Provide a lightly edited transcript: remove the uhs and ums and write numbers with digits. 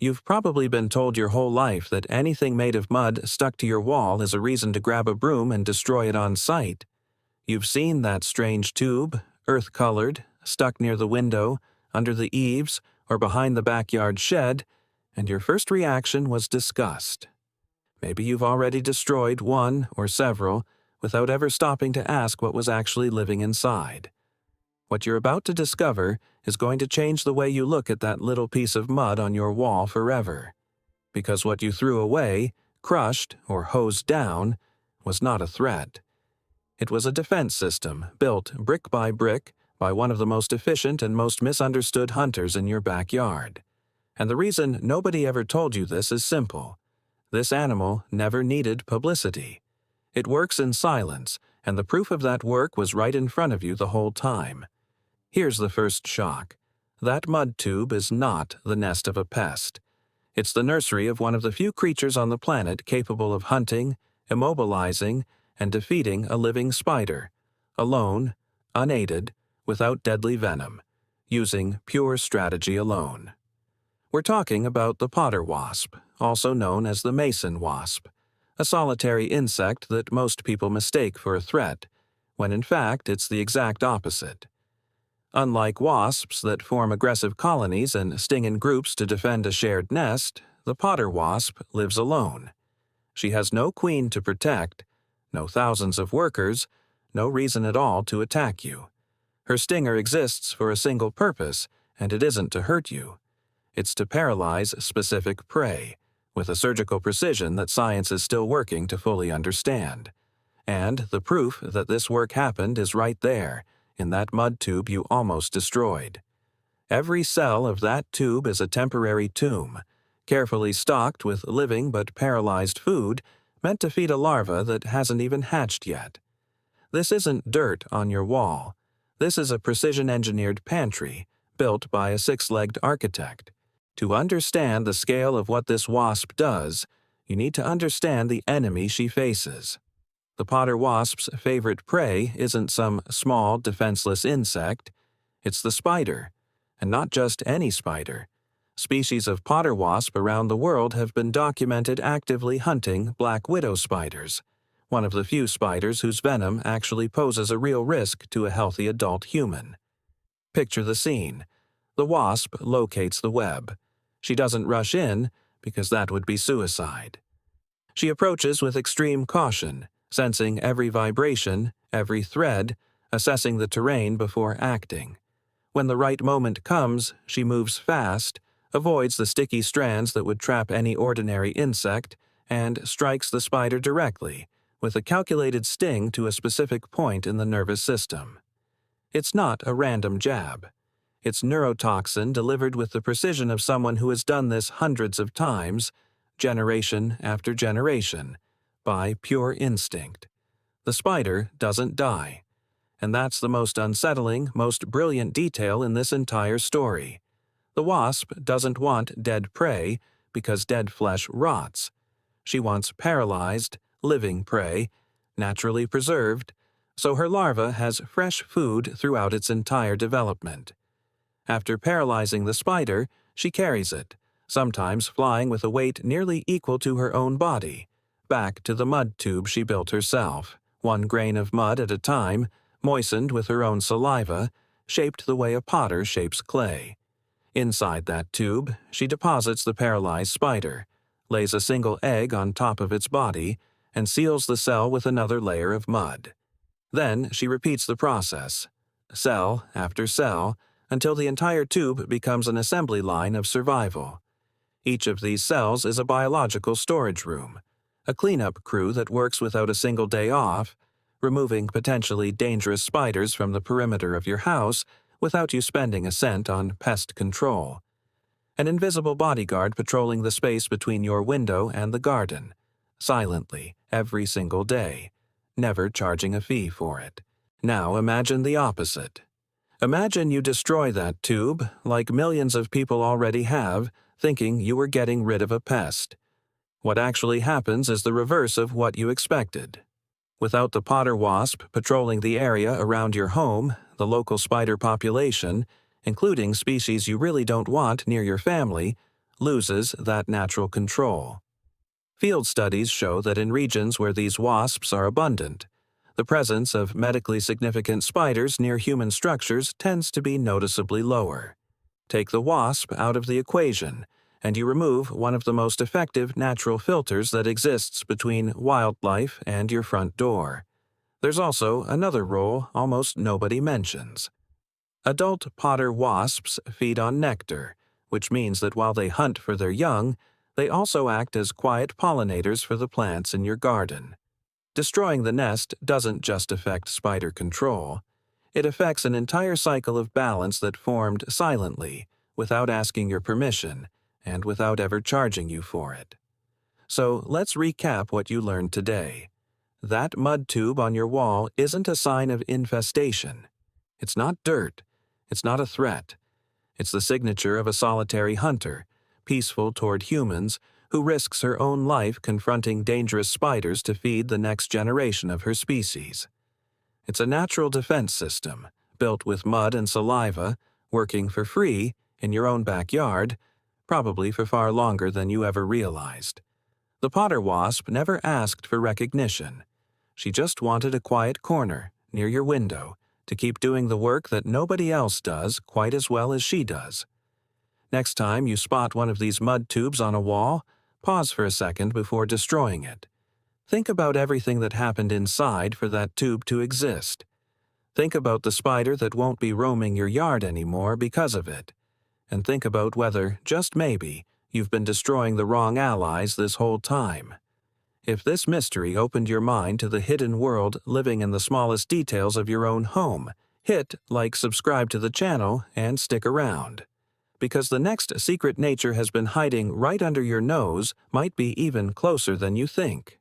You've probably been told your whole life that anything made of mud stuck to your wall is a reason to grab a broom and destroy it on sight. You've seen that strange tube, earth-colored, stuck near the window, under the eaves, or behind the backyard shed, and your first reaction was disgust. Maybe you've already destroyed one or several without ever stopping to ask what was actually living inside. What you're about to discover is going to change the way you look at that little piece of mud on your wall forever. Because what you threw away, crushed, or hosed down was not a threat. It was a defense system built brick by one of the most efficient and most misunderstood hunters in your backyard. And the reason nobody ever told you this is simple. This animal never needed publicity. It works in silence, and the proof of that work was right in front of you the whole time. Here's the first shock. That mud tube is not the nest of a pest. It's the nursery of one of the few creatures on the planet capable of hunting, immobilizing, and defeating a living spider, alone, unaided, without deadly venom, using pure strategy alone. We're talking about the potter wasp, also known as the mason wasp, a solitary insect that most people mistake for a threat, when in fact it's the exact opposite. Unlike wasps that form aggressive colonies and sting in groups to defend a shared nest, the potter wasp lives alone. She has no queen to protect, no thousands of workers, no reason at all to attack you. Her stinger exists for a single purpose, and it isn't to hurt you. It's to paralyze specific prey, with a surgical precision that science is still working to fully understand. And the proof that this work happened is right there, in that mud tube you almost destroyed. Every cell of that tube is a temporary tomb, carefully stocked with living but paralyzed food, meant to feed a larva that hasn't even hatched yet. This isn't dirt on your wall. This is a precision-engineered pantry, built by a six-legged architect. To understand the scale of what this wasp does, you need to understand the enemy she faces. The potter wasp's favorite prey isn't some small, defenseless insect. It's the spider, and not just any spider. Species of potter wasp around the world have been documented actively hunting black widow spiders, one of the few spiders whose venom actually poses a real risk to a healthy adult human. Picture the scene. The wasp locates the web. She doesn't rush in, because that would be suicide. She approaches with extreme caution, sensing every vibration, every thread, assessing the terrain before acting. When the right moment comes, she moves fast, avoids the sticky strands that would trap any ordinary insect, and strikes the spider directly, with a calculated sting to a specific point in the nervous system. It's not a random jab. It's neurotoxin delivered with the precision of someone who has done this hundreds of times, generation after generation, by pure instinct. The spider doesn't die. And that's the most unsettling, most brilliant detail in this entire story. The wasp doesn't want dead prey because dead flesh rots. She wants paralyzed, living prey, naturally preserved, so her larva has fresh food throughout its entire development. After paralyzing the spider, she carries it, sometimes flying with a weight nearly equal to her own body, back to the mud tube she built herself, one grain of mud at a time, moistened with her own saliva, shaped the way a potter shapes clay. Inside that tube, she deposits the paralyzed spider, lays a single egg on top of its body, and seals the cell with another layer of mud. Then she repeats the process, cell after cell, until the entire tube becomes an assembly line of survival. Each of these cells is a biological storage room, a cleanup crew that works without a single day off, removing potentially dangerous spiders from the perimeter of your house without you spending a cent on pest control. An invisible bodyguard patrolling the space between your window and the garden, silently, every single day, never charging a fee for it. Now imagine the opposite. Imagine you destroy that tube, like millions of people already have, thinking you were getting rid of a pest. What actually happens is the reverse of what you expected. Without the potter wasp patrolling the area around your home, the local spider population, including species you really don't want near your family, loses that natural control. Field studies show that in regions where these wasps are abundant, the presence of medically significant spiders near human structures tends to be noticeably lower. Take the wasp out of the equation, and you remove one of the most effective natural filters that exists between wildlife and your front door. There's also another role almost nobody mentions. Adult potter wasps feed on nectar, which means that while they hunt for their young, they also act as quiet pollinators for the plants in your garden. Destroying the nest doesn't just affect spider control. It affects an entire cycle of balance that formed silently, without asking your permission, and without ever charging you for it. So let's recap what you learned today. That mud tube on your wall isn't a sign of infestation. It's not dirt. It's not a threat. It's the signature of a solitary hunter, peaceful toward humans, who risks her own life confronting dangerous spiders to feed the next generation of her species. It's a natural defense system, built with mud and saliva, working for free in your own backyard, probably for far longer than you ever realized. The potter wasp never asked for recognition. She just wanted a quiet corner, near your window, to keep doing the work that nobody else does quite as well as she does. Next time you spot one of these mud tubes on a wall, pause for a second before destroying it. Think about everything that happened inside for that tube to exist. Think about the spider that won't be roaming your yard anymore because of it. And think about whether, just maybe, you've been destroying the wrong allies this whole time. If this mystery opened your mind to the hidden world living in the smallest details of your own home, hit like, subscribe to the channel, and stick around. Because the next secret nature has been hiding right under your nose might be even closer than you think.